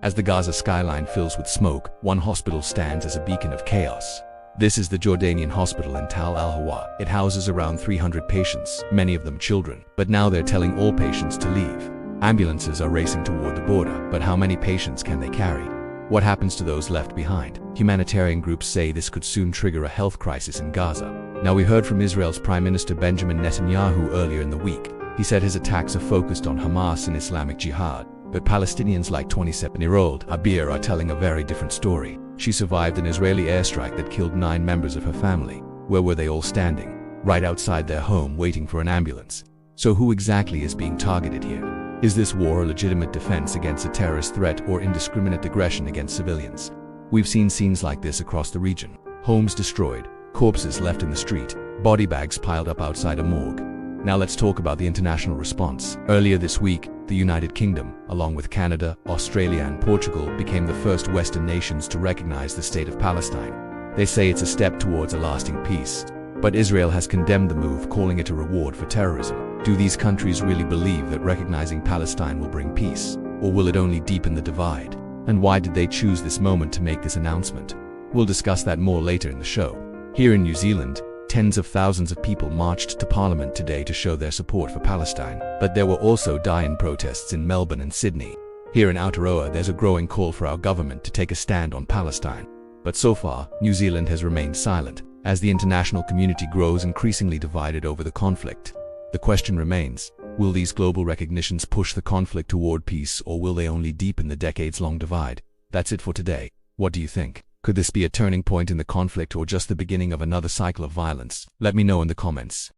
As the Gaza skyline fills with smoke, one hospital stands as a beacon of chaos. This is the Jordanian hospital in Tal al-Hawa. It houses around 300 patients, many of them children. But now they're telling all patients to leave. Ambulances are racing toward the border, but how many patients can they carry? What happens to those left behind? Humanitarian groups say this could soon trigger a health crisis in Gaza. Now, we heard from Israel's Prime Minister Benjamin Netanyahu earlier in the week. He said his attacks are focused on Hamas and Islamic Jihad. But Palestinians like 27-year-old Abir are telling a very different story. She survived an Israeli airstrike that killed 9 members of her family. Where were they all standing? Right outside their home, waiting for an ambulance. So who exactly is being targeted here? Is this war a legitimate defense against a terrorist threat or indiscriminate aggression against civilians? We've seen scenes like this across the region. Homes destroyed, corpses left in the street, body bags piled up outside a morgue. Now let's talk about the international response. Earlier this week, the United Kingdom, along with Canada, Australia and Portugal, became the first Western nations to recognize the State of Palestine. They say it's a step towards a lasting peace. But Israel has condemned the move, calling it a reward for terrorism. Do these countries really believe that recognizing Palestine will bring peace? Or will it only deepen the divide? And why did they choose this moment to make this announcement? We'll discuss that more later in the show. Here in New Zealand, tens of thousands of people marched to Parliament today to show their support for Palestine. But there were also die-in protests in Melbourne and Sydney. Here in Aotearoa, there's a growing call for our government to take a stand on Palestine. But so far, New Zealand has remained silent, as the international community grows increasingly divided over the conflict. The question remains, will these global recognitions push the conflict toward peace, or will they only deepen the decades-long divide? That's it for today. What do you think? Could this be a turning point in the conflict or just the beginning of another cycle of violence? Let me know in the comments.